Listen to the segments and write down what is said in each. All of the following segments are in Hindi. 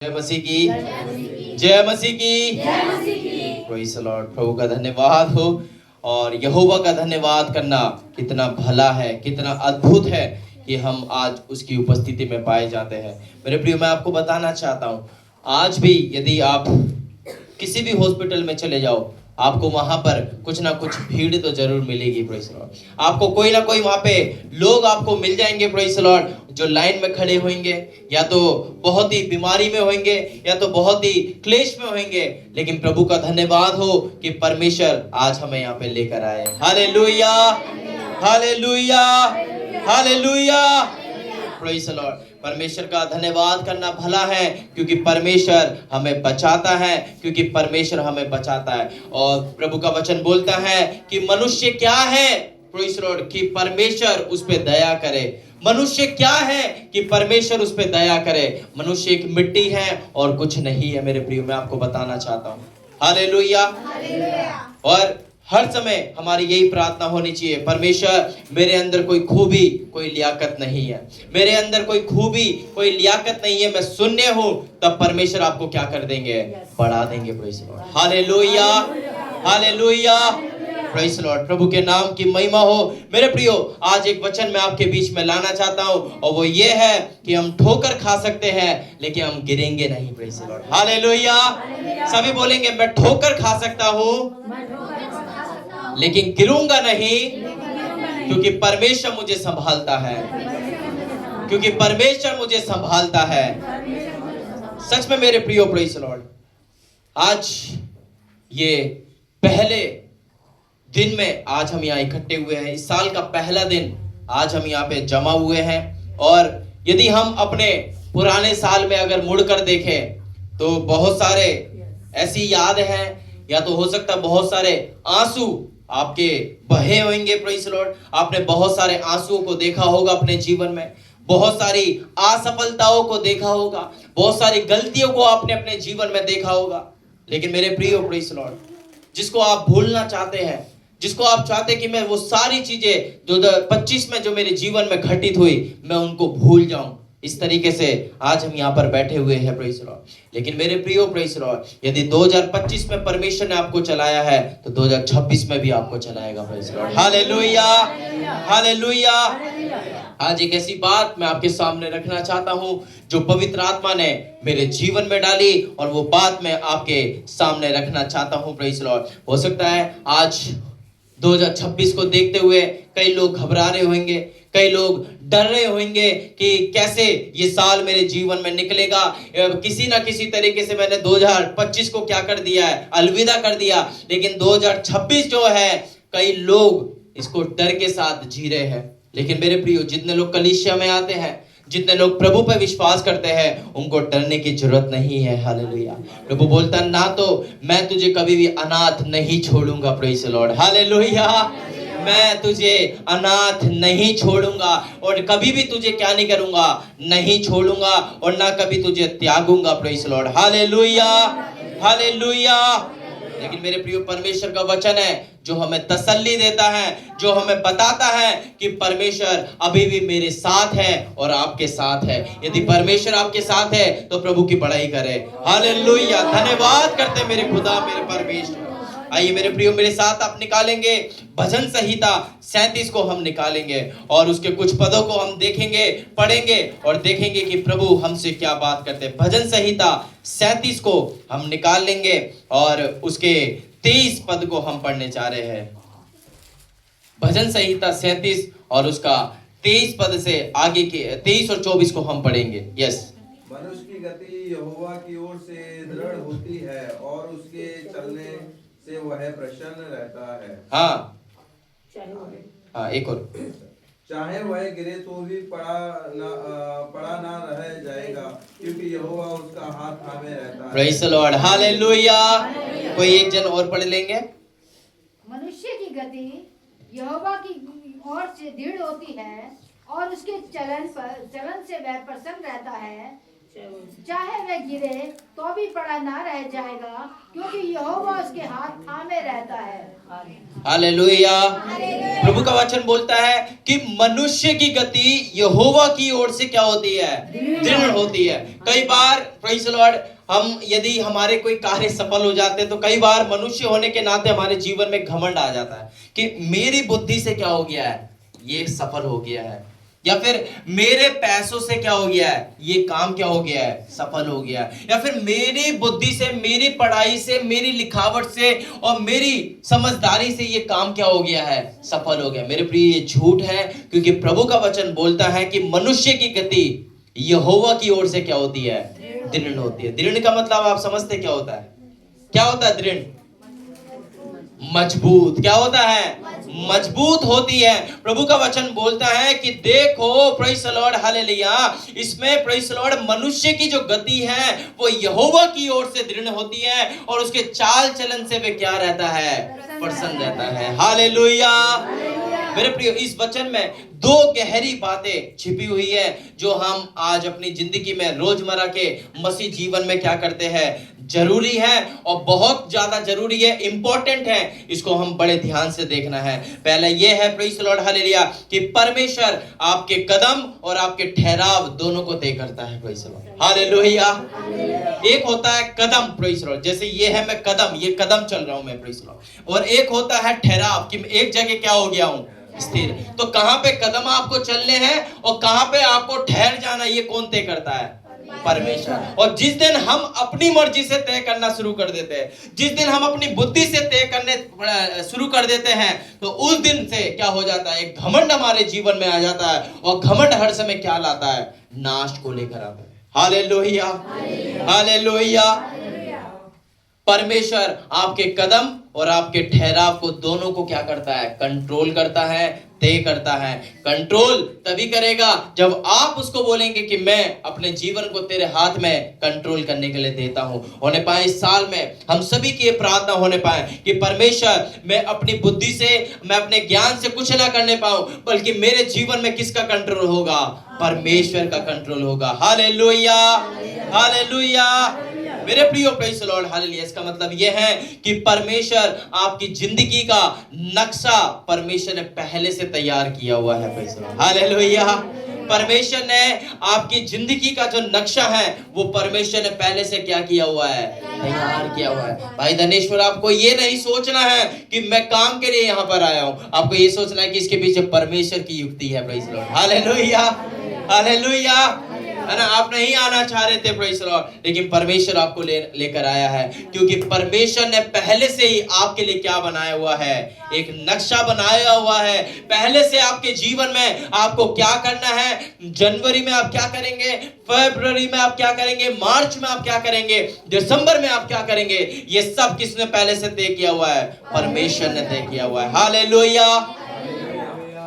जय मसीह की, जय मसीह की, प्रेज़ द लॉर्ड। प्रभु का धन्यवाद हो और यहोवा का धन्यवाद करना कितना भला है, कितना अद्भुत है कि हम आज उसकी उपस्थिति में पाए जाते हैं। मेरे प्रियो, मैं आपको बताना चाहता हूँ, आज भी यदि आप किसी भी हॉस्पिटल में चले जाओ, आपको वहां पर कुछ ना कुछ भीड़ तो जरूर मिलेगी। Praise the Lord. आपको कोई ना कोई वहां पे लोग आपको मिल जाएंगे, प्रेज़ द लॉर्ड, जो लाइन में खड़े होंगे, या तो बहुत ही बीमारी में होंगे या तो बहुत ही क्लेश में होंगे, लेकिन प्रभु का धन्यवाद हो कि परमेश्वर आज हमें यहाँ पे लेकर आए। Hallelujah, hallelujah, hallelujah, praise the Lord. परमेश्वर का धन्यवाद करना भला है, क्योंकि परमेश्वर हमें बचाता है, क्योंकि परमेश्वर हमें बचाता है। और प्रभु का वचन बोलता है कि मनुष्य क्या है, प्रेज़ द लॉर्ड, कि परमेश्वर उस पे दया करे। मनुष्य क्या है कि परमेश्वर उस पे दया करे। मनुष्य एक मिट्टी है और कुछ नहीं है। मेरे प्रियो, मैं आपको बताना चाहता हूँ। हालेलुया। और हर समय हमारी यही प्रार्थना होनी चाहिए, परमेश्वर मेरे अंदर कोई खूबी, कोई लियाकत नहीं है, मेरे अंदर कोई खूबी, कोई लियाकत नहीं है, मैं शून्य हूँ, तब परमेश्वर आपको क्या कर देंगे? बढ़ा देंगे। Praise the Lord. Hallelujah, hallelujah, praise the Lord. प्रभु के नाम की महिमा हो। मेरे प्रियो, आज एक वचन मैं आपके बीच में लाना चाहता हूँ, और वो ये है कि हम ठोकर खा सकते हैं लेकिन हम गिरेंगे नहीं। Praise the Lord. हालेलुया। सभी बोलेंगे, मैं ठोकर खा सकता हूँ लेकिन गिरूंगा नहीं, क्योंकि परमेश्वर मुझे संभालता है, क्योंकि परमेश्वर मुझे संभालता है। सच में मेरे प्रियो, प्रेज़ द लॉर्ड, आज ये पहले दिन में आज हम यहाँ इकट्ठे हुए हैं। इस साल का पहला दिन आज हम यहाँ पे जमा हुए हैं। और यदि हम अपने पुराने साल में अगर मुड़कर देखें तो बहुत सारे ऐसी याद हैं, या तो हो सकता है बहुत सारे आंसू आपके बहे होंगे। Praise the Lord. आपने बहुत सारे आंसुओं को देखा होगा अपने जीवन में, बहुत सारी असफलताओं को देखा होगा, बहुत सारी गलतियों को आपने अपने जीवन में देखा होगा। लेकिन मेरे प्रियो, प्रेज़ द लॉर्ड, जिसको आप भूलना चाहते हैं, जिसको आप चाहते हैं कि मैं वो सारी चीजें 2025 में जो मेरे जीवन में घटित हुई, मैं उनको भूल जाऊं, इस तरीके से आज हम यहाँ पर बैठे हुए हैं। Praise the Lord. लेकिन मेरे प्रियो, प्रेज़ द लॉर्ड, यदि 2025 में परमेश्वर ने आपको चलाया है तो 2026 में भी आपको चलाएगा। Praise the Lord. Hallelujah, hallelujah. आज एक ऐसी बात मैं आपके सामने रखना चाहता हूं जो पवित्र आत्मा ने मेरे जीवन में डाली, और वो बात मैं आपके सामने रखना चाहता हूं। Praise the Lord. हो सकता है आज 2026 को देखते हुए कई लोग घबरा रहे होंगे, कई लोग डर रहे होंगे कि कैसे ये साल मेरे जीवन में निकलेगा। किसी ना किसी तरीके से मैंने 2025 को क्या कर दिया है? अलविदा कर दिया। लेकिन 2026 जो है, कई लोग इसको डर के साथ जी रहे हैं। लेकिन मेरे प्रियो, जितने लोग कलीसिया में आते हैं, जितने लोग प्रभु पर विश्वास करते हैं, उनको डरने की जरूरत नहीं है। हालेलुया। प्रभु बोलता है, ना तो मैं तुझे कभी भी अनाथ नहीं छोड़ूंगा। Praise the Lord. हालेलुया। मैं तुझे अनाथ नहीं छोड़ूंगा, और कभी भी तुझे क्या नहीं करूंगा? नहीं छोड़ूंगा, और ना कभी तुझे त्यागूंगा। Praise the Lord. Hallelujah, hallelujah. लेकिन मेरे प्रियो, परमेश्वर का वचन है जो हमें तसल्ली देता है, जो हमें बताता है कि परमेश्वर अभी भी मेरे साथ है और आपके साथ है। यदि परमेश्वर आपके साथ है तो प्रभु की बड़ाई करे। हालेलुया। धन्यवाद करते मेरे खुदा, मेरे परमेश्वर। आइए मेरे प्रियो, मेरे साथ आप निकालेंगे भजन संहिता 37 को हम निकालेंगे, और उसके कुछ पदों को हम देखेंगे, पढ़ेंगे और देखेंगे कि प्रभु हमसे क्या बात करते हैं। भजन संहिता 37 को हम निकाल लेंगे और उसके 23 पद को हम पढ़ने जा रहे हैं। भजन संहिता 37 और उसका 23 पद से आगे के 23 और 24 को हम पढ़ेंगे। यस। मनुष्य की गति यहोवा की ओर से दृढ़ होती है, और उसके चलने से वह प्रसन्न रहता है। हाँ, एक और। चाहे वह गिरे तो भी पड़ा ना रह जाएगा, क्योंकि यहोवा उसका हाथ थामे रहता है। Praise the Lord. हालेलुया। कोई एक जन और पढ़ लेंगे। मनुष्य की गति यहोवा की ओर से दृढ़ होती है, और उसके चलन से वह प्रसन्न रहता है। चाहे वह गिरे तो भी पड़ा ना रह जाएगा, क्योंकि यहोवा उसके हाथ थामे रहता है। हालेलुया। प्रभु का वचन बोलता है कि मनुष्य की गति यहोवा की ओर से क्या होती है? दृढ़ होती है। कई बार प्रेज़ द लॉर्ड, हम यदि हमारे कोई कार्य सफल हो जाते हैं तो कई बार मनुष्य होने के नाते हमारे जीवन में घमंड आ जाता है कि मेरी बुद्धि से क्या हो गया है, ये सफल हो गया है, या फिर मेरे पैसों से क्या हो गया है, ये काम क्या हो गया है, सफल हो गया है, या फिर मेरी बुद्धि से, मेरी पढ़ाई से, मेरी लिखावट से और मेरी समझदारी से ये काम क्या हो गया है, सफल हो गया। मेरे प्रिय, ये झूठ है, क्योंकि प्रभु का वचन बोलता है कि मनुष्य की गति यहोवा की ओर से क्या होती है? दृढ़ होती है। दृढ़ का मतलब आप समझते क्या होता है? क्या होता है दृढ़? मजबूत। क्या होता है? मजबूत होती है। प्रभु का वचन बोलता है कि देखो, प्रेज़ द लॉर्ड, हालेलुया, इसमें प्रेज़ द लॉर्ड मनुष्य की जो गति है वो यहोवा की ओर से दृढ़ होती है और उसके चाल चलन से वे क्या रहता है? प्रसन्न रहता है। हालेलुया। मेरे प्रिय, इस वचन में दो गहरी बातें छिपी हुई है जो हम आज अपनी जिंदगी में रोजमर्रा के मसीह जीवन में क्या करते हैं, जरूरी है और बहुत ज्यादा जरूरी है, इंपॉर्टेंट है। इसको हम बड़े ध्यान से देखना है। पहला ये है, प्रेज़ द लॉर्ड, हालेलुया, कि परमेश्वर आपके कदम और आपके ठहराव दोनों को तय करता है। Praise the Lord, hallelujah. एक होता है कदम, प्रेज़ द लॉर्ड, जैसे ये है मैं कदम, ये कदम चल रहा हूं मैं, प्रेज़ द लॉर्ड, और एक होता है ठहराव कि एक जगह क्या हो गया हूं, स्थिर। तो कहां पे कदम आपको चलने हैं और कहां पे आपको ठहर जाना, ये कौन तय करता है? परमेश्वर। और जिस दिन हम अपनी मर्जी से तय करना शुरू कर देते हैं, जिस दिन हम अपनी बुद्धि से तय करने शुरू कर देते हैं, तो उस दिन से क्या हो जाता है, एक घमंड हमारे जीवन में आ जाता है, और घमंड हर समय क्या लाता है? नाश को लेकर आता है। Hallelujah, hallelujah. परमेश्वर आपके कदम और आपके ठहराव को दोनों को क्या करता है? कंट्रोल करता है, तय करता है। कंट्रोल तभी करेगा जब आप उसको बोलेंगे कि मैं अपने जीवन को तेरे हाथ में कंट्रोल करने के लिए देता हूं। होने पाए इस साल में हम सभी की ये प्रार्थना होने पाए कि परमेश्वर, मैं अपनी बुद्धि से, मैं अपने ज्ञान से कुछ ना करने पाऊं, बल्कि मेरे जीवन में किसका कंट्रोल होगा? परमेश्वर का कंट्रोल होगा। Hallelujah, hallelujah. मेरे प्रियो, प्रेज़ द लॉर्ड, हालेलुया। इसका मतलब यह है कि परमेश्वर आपकी जिंदगी का नक्शा परमेश्वर ने पहले से तैयार किया हुआ है। Praise the Lord, hallelujah. परमेश्वर ने आपकी जिंदगी का जो नक्शा है वो परमेश्वर ने पहले से क्या किया हुआ है? तैयार किया हुआ है। भाई धनेश्वर, आपको ये नहीं सोचना है कि मैं काम के लिए यहाँ पर आया हूँ, आपको ये सोचना है कि इसके पीछे परमेश्वर की युक्ति है। Praise the Lord, hallelujah, hallelujah, है ना। आप नहीं आना चाह रहे थे, प्रेज़ द लॉर्ड, लेकिन परमेश्वर आपको लेकर आया है, क्योंकि परमेश्वर ने पहले से ही आपके लिए क्या बनाया हुआ है? एक नक्शा बनाया हुआ है। पहले से आपके जीवन में आपको क्या करना है, जनवरी में आप क्या करेंगे, फरवरी में आप क्या करेंगे, मार्च में आप क्या करेंगे, दिसंबर में आप क्या करेंगे, ये सब किसने पहले से तय किया हुआ है? परमेश्वर ने तय किया हुआ है। हालेलुया।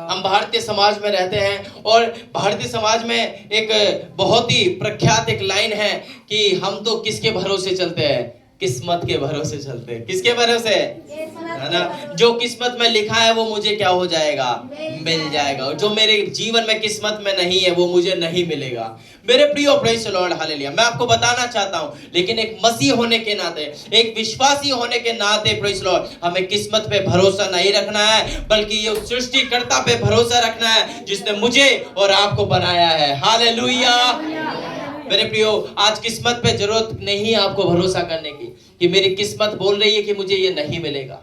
हम भारतीय समाज में रहते हैं और भारतीय समाज में एक बहुत ही प्रख्यात एक लाइन है कि हम तो किसके भरोसे चलते हैं? किस्मत के भरोसे चलते हैं। किसके भरोसे? है ना। जो किस्मत में लिखा है वो मुझे क्या हो जाएगा? मिल जाएगा। और जो मेरे जीवन में किस्मत में नहीं है वो मुझे नहीं मिलेगा। मेरे प्रियो, प्रेज़ द लॉर्ड, हालेलुया, मैं आपको बताना चाहता हूं, लेकिन एक मसीह होने के नाते, एक विश्वासी होने के नाते, प्रेज़ द लॉर्ड, हमें किस्मत पे भरोसा नहीं रखना है, बल्कि ये सृष्टिकर्ता पे भरोसा रखना है जिसने मुझे और आपको बनाया है। हालेलुया। मेरे प्रियो, आज किस्मत पे जरूरत नहीं है आपको भरोसा करने की कि मेरी किस्मत बोल रही है कि मुझे ये नहीं मिलेगा,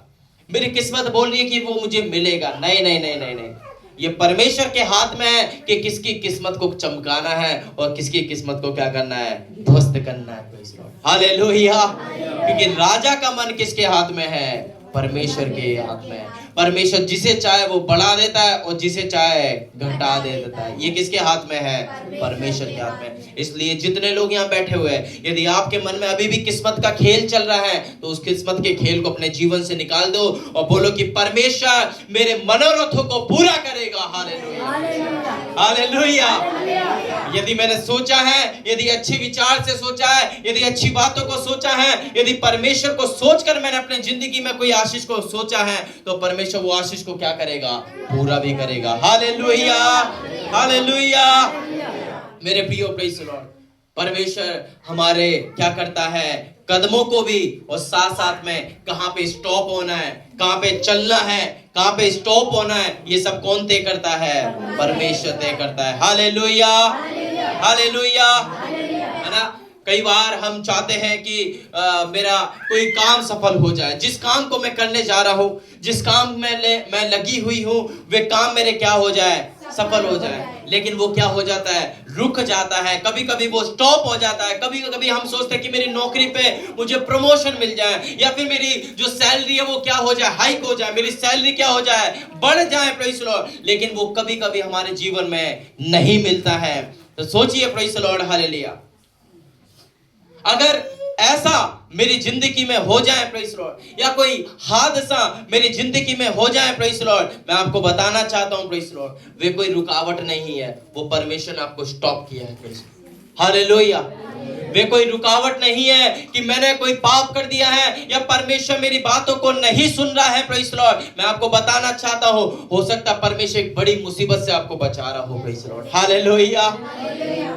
मेरी किस्मत बोल रही है कि वो मुझे मिलेगा। नहीं नहीं नहीं नहीं नहीं, ये परमेश्वर के हाथ में है कि किसकी किस्मत को चमकाना है और किसकी किस्मत को क्या करना है? ध्वस्त करना है। हालेलुया। क्योंकि राजा का मन किसके हाथ में है? परमेश्वर के हाथ में है। परमेश्वर जिसे चाहे वो बढ़ा देता है और जिसे चाहे घटा दे देता है। ये किसके हाथ में है? परमेश्वर के हाथ में। इसलिए जितने लोग यहाँ बैठे हुए हैं, यदि आपके मन में अभी भी किस्मत का खेल चल रहा है तो उस किस्मत के खेल को अपने जीवन से निकाल दो और बोलो कि परमेश्वर मेरे मनोरथों को पूरा करेगा। Hallelujah, hallelujah. यदि मैंने सोचा है, यदि अच्छे विचार से सोचा है, यदि अच्छी बातों को सोचा है, यदि परमेश्वर को सोचकर मैंने अपने जिंदगी में कोई आशीष को सोचा है, तो परमेश्वर वो आशीष को क्या करेगा? पूरा भी करेगा। Hallelujah, hallelujah. मेरे प्रियो, प्रेज़ द लॉर्ड, परमेश्वर हमारे क्या करता है, कदमों को भी और साथ साथ में कहाँ पे स्टॉप होना है, कहाँ पे चलना है, कहाँ पे स्टॉप होना है, ये सब कौन तय करता है? परमेश्वर तय करता है। हालेलुया, हालेलुया, है ना। कई बार हम चाहते हैं कि मेरा कोई काम सफल हो जाए, जिस काम को मैं करने जा रहा हूँ, जिस काम में मैं लगी हुई हूँ, वे काम मेरे क्या हो जाए, सफल हो जाए। लेकिन वो क्या हो जाता है, रुक जाता है, कभी कभी वो स्टॉप हो जाता है। कभी कभी हम सोचते हैं कि मेरी नौकरी पे मुझे प्रमोशन मिल जाए, या फिर मेरी जो सैलरी है वो क्या हो जाए, हाइक हो जाए, मेरी सैलरी क्या हो जाए, बढ़ जाए, प्रेज़ द लॉर्ड। लेकिन वो कभी कभी हमारे जीवन में नहीं मिलता है। तो सोचिए, प्रेज़ द लॉर्ड, हालेलुया, अगर ऐसा मेरी जिंदगी में हो जाए, प्रेज़ द लॉर्ड, या कोई हादसा मेरी जिंदगी में हो जाए, प्रेज़ द लॉर्ड, मैं आपको बताना चाहता हूं, प्रेज़ द लॉर्ड, वे कोई रुकावट नहीं है, वो परमेश्वर ने आपको स्टॉप किया है, प्रेज़ द लॉर्ड। हालेलुया। वे कोई रुकावट नहीं है कि मैंने कोई पाप कर दिया है या परमेश्वर मेरी बातों को नहीं सुन रहा है, प्रेज़ द लॉर्ड। मैं आपको बताना चाहता हूं, हो सकता है परमेश्वर एक बड़ी मुसीबत से आपको बचा रहा हो, प्रेज़ द लॉर्ड। हालेलुया।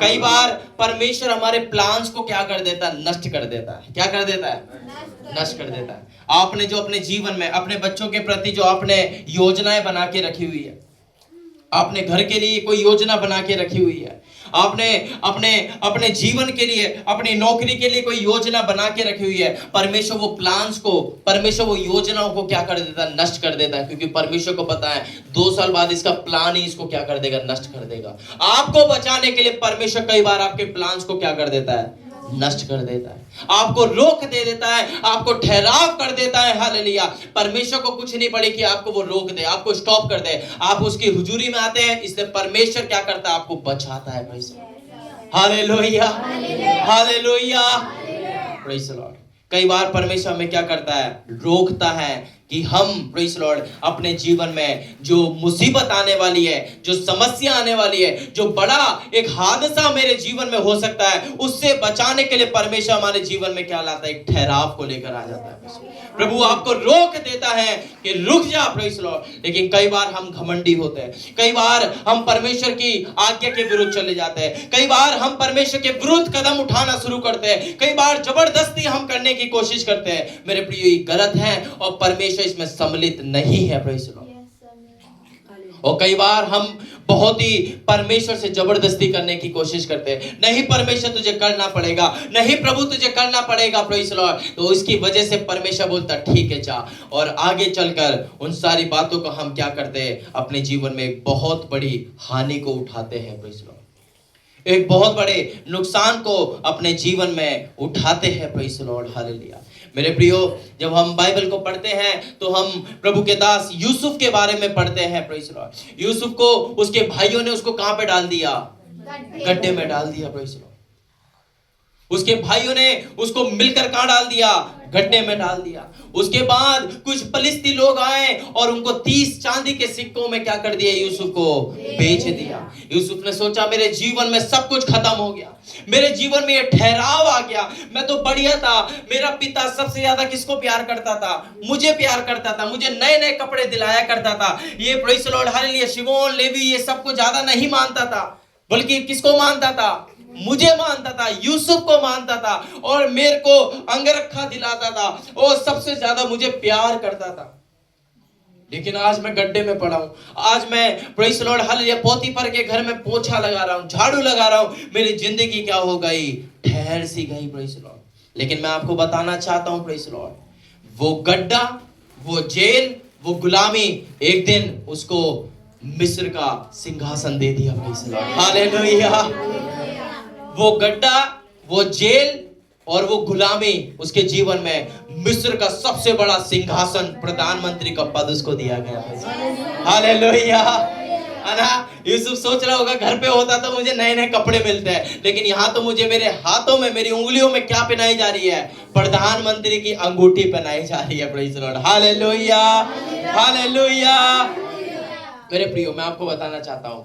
कई बार परमेश्वर हमारे प्लान्स को क्या कर देता है, नष्ट कर देता है। क्या कर देता है? नष्ट कर देता है। आपने जो अपने जीवन में अपने बच्चों के प्रति जो आपने योजनाएं बना के रखी हुई है, आपने घर के लिए कोई योजना बना के रखी हुई है, आपने अपने जीवन के लिए, अपनी नौकरी के लिए कोई योजना बना के रखी हुई है, परमेश्वर वो प्लान्स को, परमेश्वर वो योजनाओं को क्या कर देता है, नष्ट कर देता है। क्योंकि परमेश्वर को पता है 2 साल बाद इसका प्लान ही इसको क्या कर देगा, नष्ट कर देगा। आपको बचाने के लिए परमेश्वर कई बार आपके प्लान्स को क्या कर देता है, नष्ट कर देता है, आपको रोक दे देता है, आपको ठहराव कर देता है। हालेलुया। परमेश्वर को कुछ नहीं पड़े कि आपको वो रोक दे, आपको स्टॉप कर दे। आप उसकी हुजूरी में आते हैं, इसलिए परमेश्वर क्या करता है, आपको बचाता है। Hallelujah, hallelujah, praise the Lord. कई बार परमेश्वर हमें क्या करता है, रोकता है कि हम, प्रेज़ द लॉर्ड, अपने जीवन में जो मुसीबत आने वाली है, जो समस्या आने वाली है, जो बड़ा एक हादसा मेरे जीवन में हो सकता है, उससे बचाने के लिए परमेश्वर हमारे जीवन में क्या लाता है, एक ठहराव को लेकर आ जाता है। प्रभु आपको रोक देता है कि रुक जा, प्रेज़ द लॉर्ड। लेकिन कई बार हम घमंडी होते हैं, कई बार हम परमेश्वर की आज्ञा के विरुद्ध चले जाते हैं, कई बार हम परमेश्वर के विरुद्ध कदम उठाना शुरू करते हैं, कई बार जबरदस्ती हम करने की कोशिश करते हैं। मेरे प्रिय, ये गलत है और परमेश्वर इसमें सम्मिलित नहीं है, प्रेज़ द लॉर्ड। और कई बार हम बहुत ही परमेश्वर से जबरदस्ती करने की कोशिश करते हैं, नहीं परमेश्वर तुझे करना पड़ेगा, नहीं प्रभु तुझे करना पड़ेगा, प्रेज़ द लॉर्ड। तो इसकी वजह से परमेश्वर बोलता ठीक है जा, और आगे चलकर उन सारी बातों को हम क्या करते हैं, अपने जीवन में एक बहुत बड़ी हानि को उठाते हैं, प्रेज़ द लॉर्ड। एक बहुत बड़े नुकसान को अपने जीवन में उठाते हैं, प्रेज़ द लॉर्ड। हालेलुया। मेरे प्रियो, जब हम बाइबल को पढ़ते हैं तो हम प्रभु के दास यूसुफ के बारे में पढ़ते हैं, प्रेज़ द लॉर्ड। यूसुफ को उसके भाइयों ने उसको कहां पे डाल दिया, गड्ढे में डाल दिया, प्रेज़ द लॉर्ड। उसके भाइयों ने उसको मिलकर कहां डाल दिया, गड्ढे में डाल दिया। उसके बाद कुछ फलिस्ती लोग आए और उनको 30 चांदी के सिक्कों में क्या कर दिया, यूसुफ को बेच दिया। यूसुफ ने सोचा मेरे जीवन में सब कुछ खत्म हो गया, मेरे जीवन में ये ठहराव आ गया, मैं तो बढ़िया था, मेरा पिता सबसे ज्यादा किसको प्यार करता था, मुझे प्यार करता था, मुझे नए नए कपड़े दिलाया करता था। ये praise the Lord, hallelujah, Shimon, Levi, ये सबको ज्यादा नहीं मानता था, बल्कि किसको मानता था, मुझे मानता था, यूसुफ को मानता था, और मेरे को अंगरखा दिलाता था, और सबसे ज्यादा मुझे प्यार करता था। लेकिन आज मैं गड्ढे में पड़ा हूं, आज मैं, प्रेज़ द लॉर्ड, हालेलुया, पोतीफर के घर में पोछा लगा रहा हूं, झाड़ू लगा रहा हूं, मेरी जिंदगी क्या हो गई, ठहर सी गई, प्रेज़ द लॉर्ड। लेकिन मैं आपको बताना चाहता हूं, प्रेज़ द लॉर्ड, वो गड्ढा, वो जेल, वो गुलामी एक दिन उसको मिस्र का सिंहासन दे दिया, प्रेज़ द लॉर्ड। हालेलुया। वो गड्ढा, वो जेल और वो गुलामी उसके जीवन में मिस्र का सबसे बड़ा सिंहासन, प्रधानमंत्री का पद उसको दिया गया। हालेलुया। यूसुफ सोच रहा होगा घर पे होता तो मुझे नए नए कपड़े मिलते हैं, लेकिन यहाँ तो मुझे मेरे हाथों में, मेरी उंगलियों में क्या पहनाई जा रही है, प्रधानमंत्री की अंगूठी पहनाई जा रही है, praise the Lord. Hallelujah, hallelujah. मेरे प्रियो, मैं आपको बताना चाहता हूँ,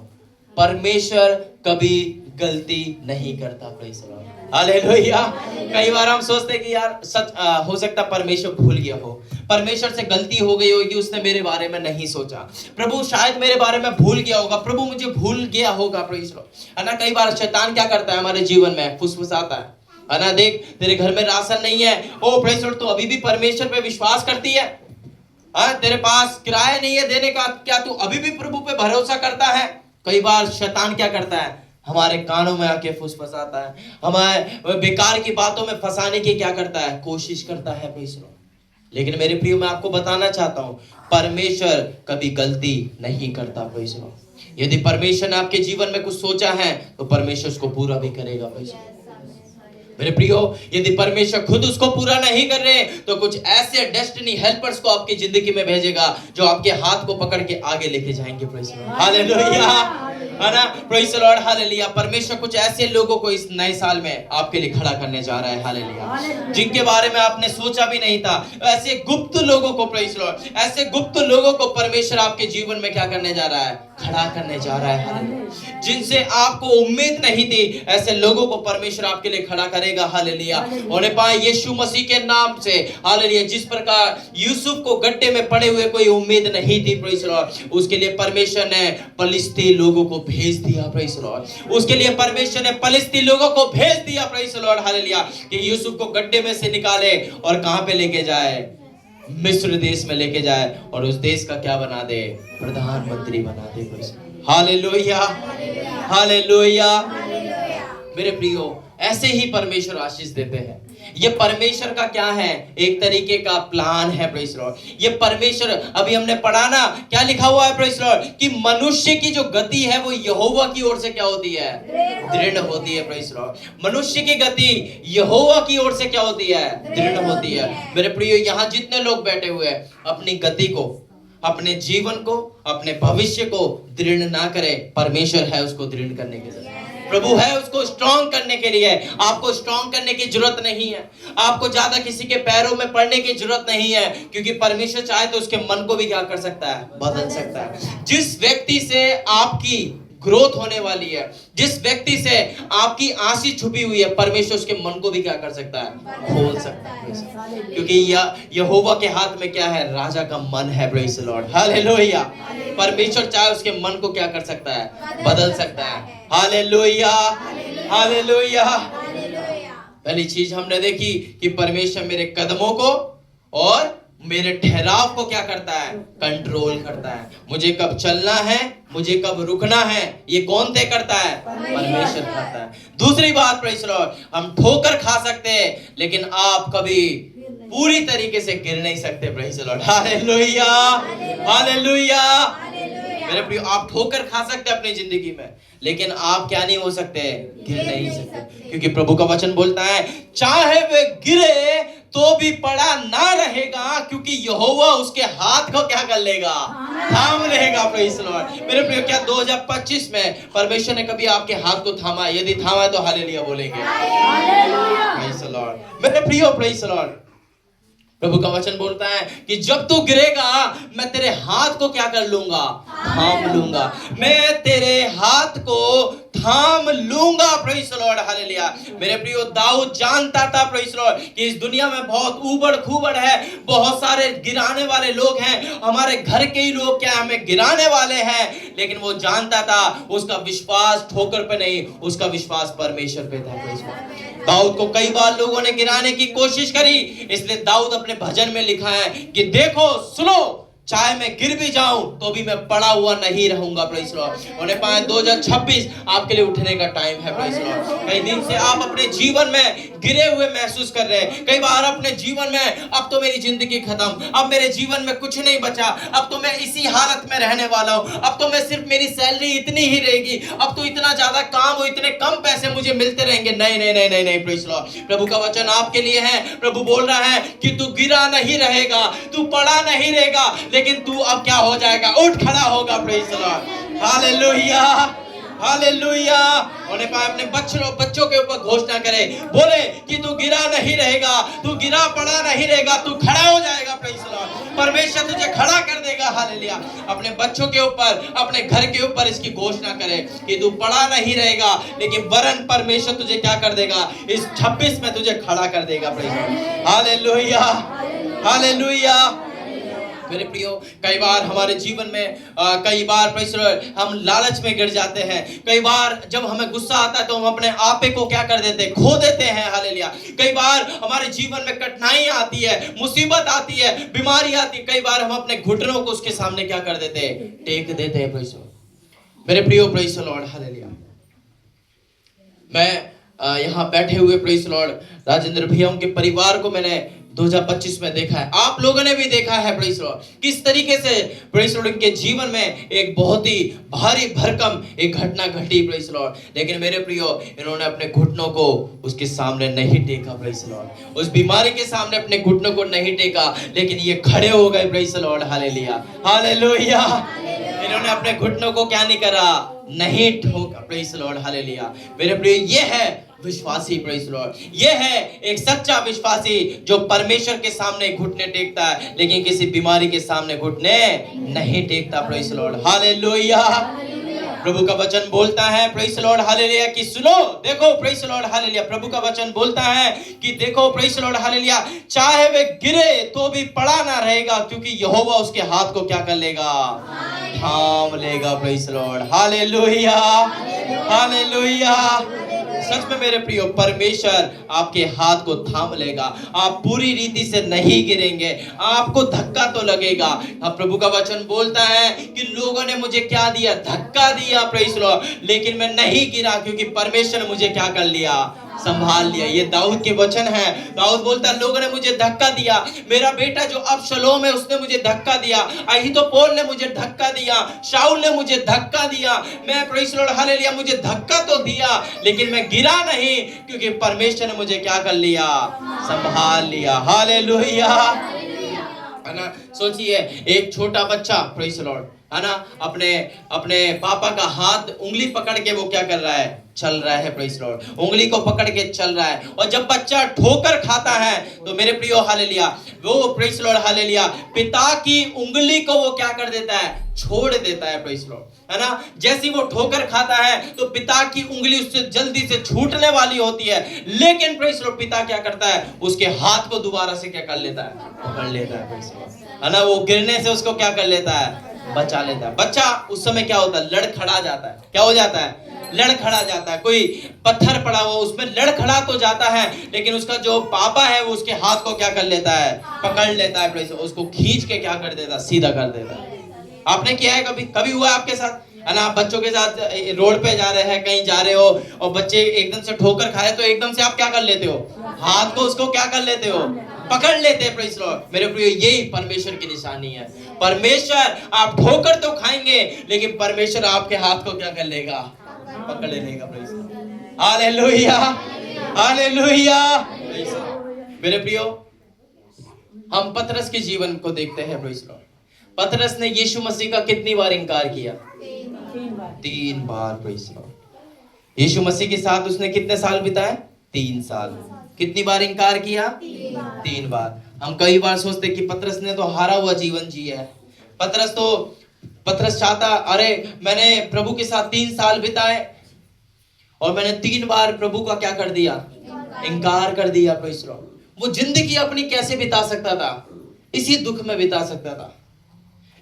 परमेश्वर कभी गलती नहीं करता, प्रेज़ द लॉर्ड। हालेलुया। कई बार हम सोचते हैं कि यार सच हो सकता परमेश्वर भूल गया हो, परमेश्वर से गलती हो गई होगी, उसने मेरे बारे में नहीं सोचा, प्रभु शायद मेरे बारे में भूल गया होगा, प्रभु मुझे भूल गया होगा। प्रेज़ लॉर्ड, है ना। कई बार शैतान क्या करता है हमारे जीवन में, फुसफुसाता है ना। देख तेरे घर में राशन नहीं है, ओ प्रेज़ लॉर्ड, तू अभी भी परमेश्वर पे विश्वास करती है? तेरे पास किराया नहीं है देने का, क्या तू अभी भी प्रभु पे भरोसा करता है? कई बार शैतान क्या करता है, हमारे कानों में आके फुसफुसाता है, हमारे बेकार की बातों में फंसाने की क्या करता है, कोशिश करता है। प्रेज़ लॉर्ड, लेकिन मेरे प्रियो मैं आपको बताना चाहता हूं, परमेश्वर कभी गलती नहीं करता। प्रेज़ लॉर्ड, यदि परमेश्वर ने आपके जीवन में कुछ सोचा है तो परमेश्वर उसको पूरा भी करेगा। प्रेज़ लॉर्ड, मेरे प्रियो, यदि परमेश्वर खुद उसको पूरा नहीं कर रहे तो कुछ ऐसे डेस्टिनी हेल्पर्स को आपकी जिंदगी में भेजेगा जो आपके हाथ को पकड़ के आगे लेके जाएंगे। प्रेज़ लॉर्ड, हालेलुया, है ना। Praise Lord, hallelujah. परमेश्वर कुछ ऐसे लोगों को इस नए साल में आपके लिए खड़ा करने जा रहा है, हालेलुया, जिनके बारे में आपने सोचा भी नहीं था। ऐसे गुप्त लोगों को, प्रेज़ लॉर्ड, ऐसे गुप्त लोगों को परमेश्वर आपके जीवन में क्या करने जा रहा है, खड़ा करने जा रहा है, हालेलुया। जिनसे आपको उम्मीद नहीं थी, ऐसे लोगों को परमेश्वर आपके लिए खड़ा करेगा, हालेलुया। होने पाए यीशु मसीह के नाम से, हालेलुया। जिस प्रकार यूसुफ को गड्ढे में पड़े हुए कोई उम्मीद नहीं थी, प्रेज़ लॉर्ड, उसके लिए परमेश्वर ने फलिस्ती लोगों को भेज दिया। प्रेज़ लॉर्ड, उसके लिए परमेश्वर ने फलिस्ती लोगों को भेज दिया। प्रेज़ लॉर्ड, हालेलुया, कि यूसुफ को गड्ढे में से निकाले और कहां पे लेके जाए, मिस्र देश में लेके जाए, और उस देश का क्या बना दे, प्रधानमंत्री बना दे। Hallelujah, hallelujah. मेरे प्रियो, ऐसे ही परमेश्वर आशीष देते हैं। ये परमेश्वर का क्या है, एक तरीके का प्लान है। प्रेज़ लॉर्ड, ये परमेश्वर, अभी हमने पढ़ा ना, क्या लिखा हुआ है प्रेज़ लॉर्ड, कि मनुष्य की जो गति है वो यहोवा की ओर से क्या होती है, दृढ़ होती है। प्रेज़ लॉर्ड, मनुष्य की गति यहोवा की ओर से क्या होती है, दृढ़ होती है। मेरे प्रियो, यहाँ जितने लोग बैठे हुए हैं, अपनी गति को, अपने जीवन को, अपने भविष्य को दृढ़ ना करें, परमेश्वर है उसको दृढ़ करने के लिए, प्रभु है उसको स्ट्रॉन्ग करने के लिए। आपको स्ट्रॉन्ग करने की जरूरत नहीं है, आपको ज्यादा किसी के पैरों में पड़ने की जरूरत नहीं है, क्योंकि परमेश्वर चाहे तो उसके मन को भी क्या कर सकता है, बदल सकता है। जिस व्यक्ति से आपकी ग्रोथ होने वाली है, जिस व्यक्ति से आपकी आशीष छुपी हुई है, परमेश्वर उसके मन को भी क्या कर सकता है, खोल सकता है। क्योंकि यहोवा के हाथ में क्या है, राजा का मन है। Praise Lord, hallelujah. परमेश्वर चाहे उसके मन को क्या कर सकता है, बदल सकता है। Hallelujah, hallelujah. पहली चीज हमने देखी कि परमेश्वर मेरे कदमों को और मेरे ठहराव को क्या करता है, कंट्रोल करता है। मुझे कब चलना है, मुझे कब रुकना है, ये कौन तय करता है, परमेश्वर करता है। दूसरी बात, प्रेज़ लॉर्ड, हम ठोकर खा सकते हैं लेकिन आप कभी पूरी तरीके से गिर नहीं सकते। Praise Lord, hallelujah, hallelujah. मेरे प्रिय, आप ठोकर खा सकते हैं अपनी जिंदगी में, लेकिन आप क्या नहीं हो सकते, गिर नहीं सकते। क्योंकि प्रभु का वचन बोलता है, चाहे वे गिरे तो भी पड़ा ना रहेगा, क्योंकि यहोवा उसके हाथ को क्या कर लेगा, थाम लेगा। प्रेज़ लॉर्ड, मेरे प्रिय, क्या 2025 में परमेश्वर ने कभी आपके हाथ को थामा? यदि थामा है तो हालेलुया बोलेंगे। प्रेज़ लॉर्ड, मेरे प्रियो, प्रेज़ लॉर्ड, प्रभु का वचन बोलता है कि जब तू गिरेगा मैं तेरे हाथ को क्या कर लूंगा, थाम लूंगा, मैं तेरे हाथ को थाम लूंगा। Praise Lord, hallelujah. मेरे प्रियो, दाऊद जानता था, प्रेज़ लॉर्ड, कि इस दुनिया में बहुत ऊबड़ खूबड़ है, बहुत सारे गिराने वाले लोग हैं, हमारे घर के ही लोग क्या हमें गिराने वाले हैं, लेकिन वो जानता था उसका विश्वास ठोकर पे नहीं, उसका विश्वास परमेश्वर पे था। प्रेज़ लॉर्ड, दाऊद को कई बार लोगों ने गिराने की कोशिश करी, इसलिए दाऊद अपने भजन में लिखा है कि देखो, सुनो, चाहे मैं गिर भी जाऊं तो भी मैं पड़ा हुआ नहीं रहूंगा। प्रेज़ लॉर्ड, होने पाए 2026 आपके लिए उठने का टाइम है। प्रेज़ लॉर्ड, कई दिन से आप अपने जीवन में गिरे हुए महसूस कर रहे हैं, कई बार अपने जीवन में अब तो मेरी जिंदगी खत्म, अब मेरे जीवन में कुछ नहीं बचा, अब तो मैं इसी हालत में रहने वाला हूं, अब तो मैं सिर्फ मेरी सैलरी इतनी ही रहेगी, अब तो इतना ज्यादा काम हो, इतने कम पैसे मुझे मिलते रहेंगे। नहीं नहीं नहीं नहीं नहीं, प्रेज़ लॉर्ड, प्रभु का वचन आपके लिए है। प्रभु बोल रहा है कि तू गिरा नहीं रहेगा, तू पड़ा नहीं रहेगा, लेकिन तू अब क्या हो जाएगा, उठ खड़ा होगा। Praise Lord, hallelujah, hallelujah. उन्हें पाए अपने बच्चों के ऊपर घोषणा करे, बोले कि तू गिरा नहीं रहेगा, तू गिरा पड़ा नहीं रहेगा, तू खड़ा हो जाएगा। Praise the Lord. परमेश्वर तुझे खड़ा कर देगा। हालेलुया। अपने बच्चों के ऊपर, अपने घर के ऊपर इसकी घोषणा करे कि तू पड़ा नहीं रहेगा, लेकिन वरन परमेश्वर तुझे क्या कर देगा, इस 26 में तुझे खड़ा कर देगा। Praise the Lord. Hallelujah, hallelujah. मेरे प्रियो, कई बार हमारे जीवन में कई बार हम लालच में गिर जाते हैं। कई बार जब हमें गुस्सा आता है तो हम अपने आपे को क्या कर देते हैं, खो देते हैं। हालेलुया। कई बार हमारे जीवन में कठिनाई आती है, मुसीबत आती है, बीमारी आती है, कई बार हम अपने घुटनों को उसके सामने क्या कर देते हैं, टेक देते हैं। Praise the Lord. मेरे प्रियो, प्रेज़ द लॉर्ड। हालेलुया। मैं यहाँ बैठे हुए प्रेज़ द लॉर्ड राजेंद्र भैया के परिवार को मैंने 2025 में देखा है, आप लोगों ने भी देखा है प्रेज़ द लॉर्ड, किस तरीके से प्रेज़ द लॉर्ड उनके जीवन में एक बहुत ही भारी भरकम एक घटना घटी। Praise the Lord. लेकिन मेरे प्रियो, इन्होंने अपने घुटनों को उसके सामने नहीं टेका। Praise the Lord. उस बीमारी के सामने अपने घुटनों को नहीं टेका, लेकिन ये खड़े हो गए। Praise the Lord. Hallelujah, hallelujah. इन्होंने अपने घुटनों को क्या नहीं करा, नहीं ठोका। Praise the Lord. हालेलुया। मेरे प्रियो, ये है विश्वासी। Praise the Lord. ये है एक सच्चा विश्वासी जो परमेश्वर के सामने घुटने टेकता है, लेकिन किसी बीमारी के सामने घुटने नहीं टेकता। Praise the Lord. हालेलुया। प्रभु का वचन बोलता है प्रेज़ द लॉर्ड। हालेलुया कि सुनो, देखो प्रेज़ द लॉर्ड। हालेलुया। प्रभु का वचन बोलता है कि देखो प्रेज़ द लॉर्ड। हालेलुया। चाहे वे गिरे तो भी पड़ा ना रहेगा, क्योंकि यहोवा उसके हाथ को क्या कर लेगा, थाम लेगा। Praise the Lord. Hallelujah, hallelujah. सच में मेरे प्रियो, परमेश्वर आपके हाथ को थाम लेगा। आप पूरी रीति से नहीं गिरेंगे, आपको धक्का तो लगेगा। अब प्रभु का वचन बोलता है कि लोगों ने मुझे क्या दिया, धक्का दिया। Praise the Lord. लेकिन मैं नहीं गिरा, क्योंकि परमेश्वर ने मुझे क्या कर लिया, संभाल लिया। ये दाऊद के वचन है। दाऊद बोलता है, लोगों ने मुझे धक्का दिया, मेरा बेटा जो अबशलोम है उसने मुझे धक्का दिया, अहीतोपेल ने मुझे धक्का दिया, शाऊल ने मुझे धक्का दिया। मैं प्रेज़ द लॉर्ड। हालेलुया। मुझे धक्का तो दिया, लेकिन मैं गिरा नहीं, क्योंकि परमेश्वर ने मुझे क्या कर लिया, संभाल लिया। हालेलुया। है ना। सोचिए, एक छोटा बच्चा प्रेज़ द लॉर्ड, है ना, अपने पापा का हाथ, उंगली पकड़ के वो क्या कर रहा है, चल रहा है। Praise the Lord. उंगली को पकड़ के चल रहा है। और जब बच्चा ठोकर खाता है तो मेरे प्रियो, हालेलुया, वो प्रेज़ द लॉर्ड, हालेलुया, पिता की उंगली को वो क्या कर देता है, छोड़ देता है। Praise the Lord. है ना। जैसे वो ठोकर खाता है तो पिता की उंगली उससे जल्दी से छूटने वाली होती है, लेकिन प्रेज़ द लॉर्ड, पिता क्या करता है, उसके हाथ को दोबारा से क्या कर लेता है, पकड़ लेता है। Praise the Lord. है ना। वो गिरने से उसको क्या कर लेता है, बचा लेता है। बच्चा उस समय क्या होता है, लड़खड़ा जाता है। क्या हो जाता है, लड़खड़ा जाता है। कोई पत्थर पड़ा हुआ उसमें लड़खड़ा तो जाता है, लेकिन उसका जो पापा है वो उसके हाथ को क्या कर लेता है, पकड़ लेता है। प्रेज़, उसको खींच के क्या कर देता है, सीधा कर देता है। आपने किया है कभी, कभी हुआ आपके साथ, है ना। आप बच्चों के साथ रोड पे जा रहे हैं, कहीं जा रहे हो, और बच्चे एकदम से ठोकर खाए तो एकदम से आप क्या कर लेते हो, हाथ को उसको क्या कर लेते हो, पकड़ लेते हैं। Praise the Lord. मेरे प्रियो, यही परमेश्वर की निशानी है। परमेश्वर, आप ठोकर तो खाएंगे, लेकिन परमेश्वर आपके हाथ को क्या कर लेगा, पकड़ लेगा। Praise the Lord. Hallelujah, hallelujah. मेरे प्रियो, हम पतरस के जीवन को देखते हैं। Praise the Lord. पतरस ने यीशु मसीह का कितनी बार इनकार किया, 3 बार। Praise the lord. Yeshu Masih के साथ उसने कितने साल बिताए, 3 साल। कितनी बार इनकार किया, 3 बार। हम कई बार सोचते कि पतरस ने तो हारा हुआ जीवन जिया है। पतरस चाहता, अरे मैंने प्रभु के साथ 3 साल बिताए और मैंने 3 बार प्रभु का क्या कर दिया, इनकार कर दिया। Praise the Lord. वो जिंदगी अपनी कैसे बिता सकता था, इसी दुख में बिता सकता था,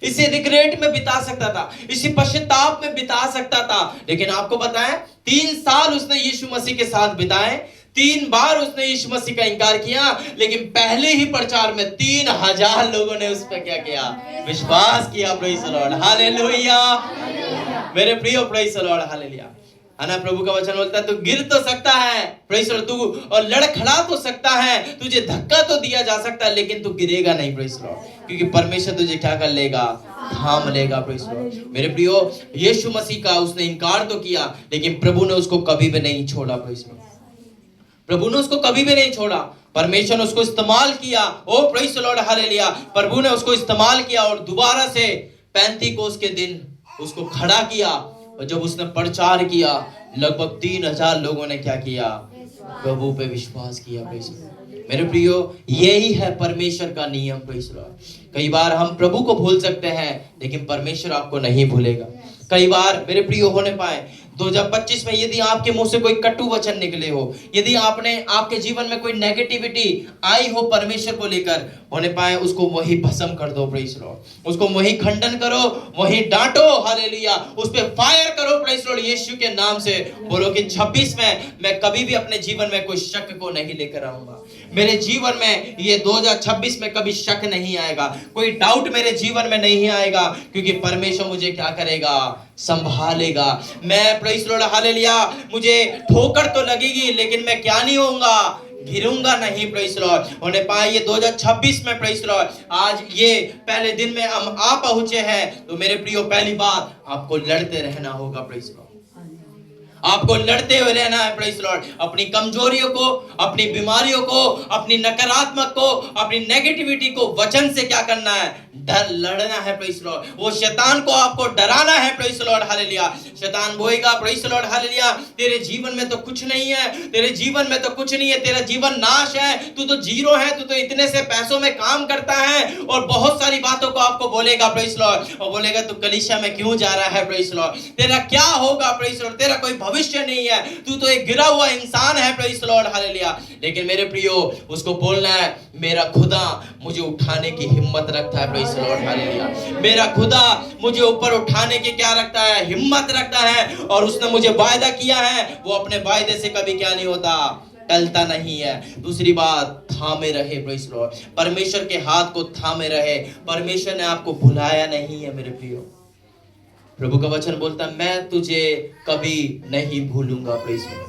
इसी रिग्रेट में बिता सकता था, इसी पश्चाताप में बिता सकता था। लेकिन आपको बताएं, 3 साल उसने यीशु मसीह के साथ बिताए, 3 बार उसने यीशु मसीह का इनकार किया, लेकिन पहले ही प्रचार में 3000 लोगों ने उस पर क्या किया, विश्वास किया। Praise the Lord. हालेलुया। मेरे प्रियो, प्रेज़ द लॉर्ड। हालेलुया। है ना। प्रभु का वचन बोलता है, तू गिर तो सकता है, प्रेज़ द लॉर्ड, तू और लड़खड़ा तो सकता है, तुझे धक्का तो दिया जा सकता है, लेकिन तू गिरेगा नहीं। Praise the Lord. क्योंकि परमेश्वर तुझे क्या कर लेगा, थाम लेगा। Praise the Lord. मेरे प्रियो, यीशु मसीह का उसने इनकार तो किया, लेकिन प्रभु ने उसको कभी भी नहीं छोड़ा। Praise the Lord. प्रभु ने उसको कभी भी नहीं छोड़ा। परमेश्वर ने उसको इस्तेमाल किया। ओ प्रेज़ द लॉर्ड। हालेलुया। प्रभु ने उसको इस्तेमाल किया और दोबारा से 35 के दिन उसको खड़ा किया और जब उसने प्रचार किया, लगभग 3000 लोगों ने क्या किया? प्रभु पे विश्वास किया। Praise the Lord. मेरे प्रियो, यही है परमेश्वर का नियम। Praise the Lord. कई बार हम प्रभु को भूल सकते हैं, लेकिन परमेश्वर आपको नहीं भूलेगा। कई बार मेरे प्रियो होने पाए 2025 में यदि आपके मुंह से कोई कटु वचन निकले हो, यदि आपके जीवन में कोई नेगेटिविटी आई हो परमेश्वर को लेकर, होने पाए उसको वही भस्म कर दो। Praise the Lord. उसको वही खंडन करो, वही डांटो। हालेलुया। उस पे फायर करो। Praise the lord. यीशु के नाम से बोलो कि 26 में मैं कभी भी अपने जीवन में कोई शक को नहीं लेकर आऊंगा। मेरे जीवन में ये 2026 में कभी शक नहीं आएगा, कोई डाउट मेरे जीवन में नहीं आएगा, क्योंकि परमेश्वर मुझे क्या करेगा? संभालेगा। मैं प्रेज़ द लॉर्ड हालेलुया, मुझे ठोकर तो लगेगी, लेकिन मैं क्या नहीं होऊंगा? गिरूंगा नहीं। Praise the Lord. होने पाए ये 2026 में प्रेज़ द लॉर्ड, आज ये पहले दिन में हम आ पहुंचे हैं, तो मेरे प्रियो पहली बात, आपको लड़ते रहना होगा। Praise the Lord. आपको लड़ते हुए रहना है। Praise the Lord. अपनी कमजोरियों को, अपनी बीमारियों को, अपनी नकारात्मक को, अपनी नेगेटिविटी को वचन से क्या करना है? डर लड़ना है। Praise the Lord. वो शैतान को आपको डराना है। Praise the Lord hallelujah. शैतान बोलेगा प्रेज़ द लॉर्ड हालेलुया, तेरे जीवन में तो कुछ नहीं है, तेरे जीवन में तो कुछ नहीं है, तेरा जीवन नाश है, तू तो जीरो है, तू तो इतने से पैसों में काम करता है, और बहुत सारी बातों को आपको बोलेगा। Praise the Lord. और बोलेगा तू कलीसिया में क्यों जा रहा है? Praise the Lord. तेरा क्या होगा? Praise the Lord. तेरा कोई भविष्य नहीं है, तू तो एक गिरा हुआ इंसान है। Praise the Lord hallelujah. लेकिन मेरे प्रियो, उसको बोलना है मेरा खुदा मुझे उठाने की हिम्मत रखता है। Praise the Lord hallelujah. मेरा खुदा मुझे ऊपर उठाने की क्या रखता है? हिम्मत रखता है। और उसने मुझे वायदा किया है, वो अपने वायदे से कभी क्या नहीं होता? टलता नहीं है। दूसरी बात, थामे रहे। Praise the Lord. परमेश्वर के हाथ को थामे रहे। परमेश्वर ने आपको भुलाया नहीं है मेरे प्रियो। प्रभु का वचन बोलता है मैं तुझे कभी नहीं भूलूंगा। Praise the Lord.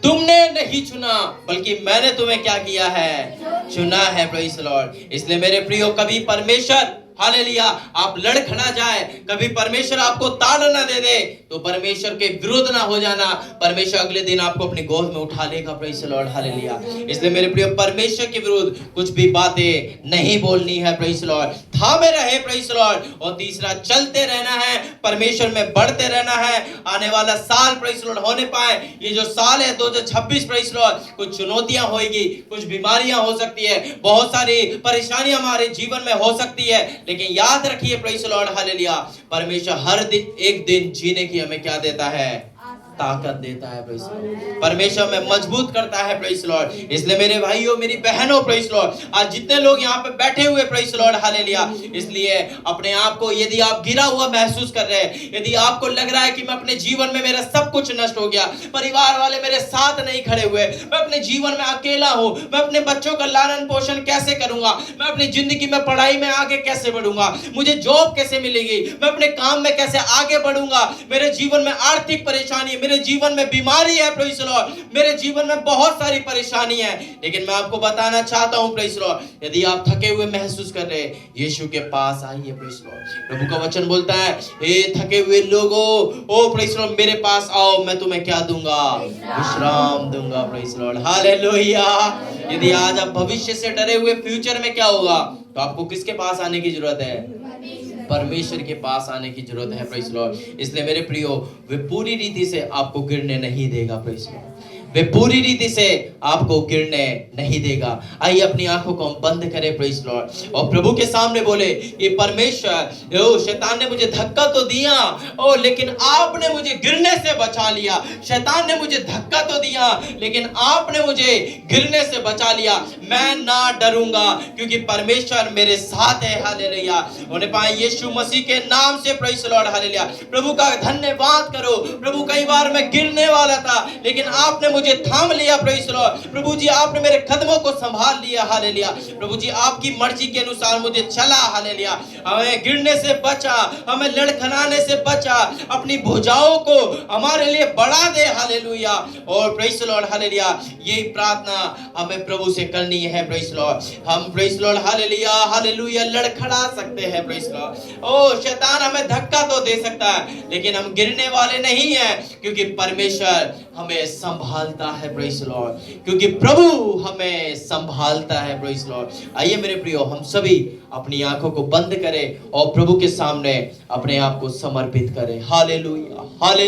तुमने नहीं चुना, बल्कि मैंने तुम्हें क्या किया है? चुना है। Praise the Lord. इसलिए मेरे प्रियो, कभी परमेश्वर हालेलुया आप लड़खड़ा जाए, कभी परमेश्वर आपको ताड़ ना दे दे, तो परमेश्वर के विरुद्ध ना हो जाना। परमेश्वर अगले दिन आपको अपनी गोद में उठा लेगा। Praise the Lord hallelujah. इसलिए मेरे प्रिय, परमेश्वर के विरुद्ध कुछ भी बातें नहीं बोलनी है। Praise the Lord. थामे रहे। Praise the Lord. और तीसरा, चलते रहना है, परमेश्वर में बढ़ते रहना है। आने वाला साल प्रेज़ द लॉर्ड होने पाए, ये जो साल है 2026 प्रेज़ द लॉर्ड, कुछ चुनौतियां होगी, कुछ बीमारियां हो सकती है, बहुत सारी परेशानियां हमारे जीवन में हो सकती है, लेकिन याद रखिए प्रेज़ द लॉर्ड हालेलुया, परमेश्वर हर दिन एक दिन जीने की हमें क्या देता है? ताकत देता है। Praise the Lord. परमेश्वर में मजबूत करता है। Praise the Lord. इसलिए मेरे भाइयों, मेरी बहनों, प्रेज़ द लॉर्ड, आज जितने लोग यहाँ पे बैठे हुए प्रेज़ द लॉर्ड हालेलुया, इसलिए अपने आप को, यदि आप गिरा हुआ महसूस कर रहे हैं, यदि आपको लग रहा है कि मैं अपने जीवन में मेरा सब कुछ नष्ट हो गया, परिवार वाले मेरे साथ नहीं खड़े हुए, मैं अपने जीवन में अकेला हूं, मैं अपने बच्चों का लालन पोषण कैसे करूंगा, मैं अपनी जिंदगी में पढ़ाई में आगे कैसे बढ़ूंगा, मुझे जॉब कैसे मिलेगी, मैं अपने काम में कैसे आगे बढ़ूंगा, मेरे जीवन में आर्थिक परेशानी, मेरे जीवन में बीमारी है। Praise the Lord. मेरे जीवन में बहुत सारी परेशानी है, लेकिन मैं आपको बताना चाहता हूं प्रेज़ द लॉर्ड, यदि आप थके हुए महसूस कर रहे हैं, यीशु के पास आइए। Praise the Lord. प्रभु का वचन बोलता है, हे थके हुए लोगों, ओ प्रेज़ द लॉर्ड, मेरे पास आओ, मैं तुम्हें क्या दूंगा? विश्राम दूंगा। Praise the Lord hallelujah. यदि आज आप भविष्य से डरे हुए, फ्यूचर में क्या होगा, तो आपको किसके पास आने की जरूरत है? परमेश्वर के पास आने की जरूरत है। Praise the Lord. इसलिए मेरे प्रियो, वे पूरी रीति से आपको गिरने नहीं देगा। Praise the Lord. वे पूरी रीति से आपको गिरने नहीं देगा। आइए अपनी आंखों को हम बंद करें प्रेज़ द लॉर्ड, और प्रभु के सामने बोले कि परमेश्वर, ओ शैतान ने मुझे धक्का तो दिया, ओ लेकिन आपने मुझे गिरने से बचा लिया। शैतान ने मुझे धक्का तो दिया, लेकिन आपने मुझे गिरने से बचा लिया। मैं ना डरूंगा, क्योंकि परमेश्वर मेरे साथ है। हालेलुया। होने पाए यीशु मसीह के नाम से प्रेज़ द लॉर्ड हालेलुया। प्रभु का धन्यवाद करो। प्रभु, कई बार मैं गिरने वाला था, लेकिन आपने मुझे थाम लिया। Praise the Lord. प्रभु जी, आपने मेरे कदमों को संभाल लिया। हालेलुया। प्रभु जी, आपकी मर्जी के अनुसार मुझे चला। हालेलुया। हमें गिरने से बचा, हमें लड़खड़ाने से बचा, अपनी भुजाओं को हमारे लिए बढ़ा दे। हालेलुया। और प्रेज़ द लॉर्ड हालेलुया, यही प्रार्थना हमें प्रभु से करनी है। Praise the lord. हम praise the Lord hallelujah hallelujah लड़खड़ा सकते हैं। Praise the Lord. ओ शैतान हमें धक्का तो दे सकता है, लेकिन हम गिरने वाले नहीं हैं, क्योंकि परमेश्वर हमें संभालता है, प्रेज़ लॉर्ड, क्योंकि प्रभु हमें संभालता है, प्रेज़ लॉर्ड। आइए मेरे प्रियो, हम सभी अपनी आंखों को बंद करें और प्रभु के सामने अपने आप को समर्पित करें। Hallelujah, hallelujah.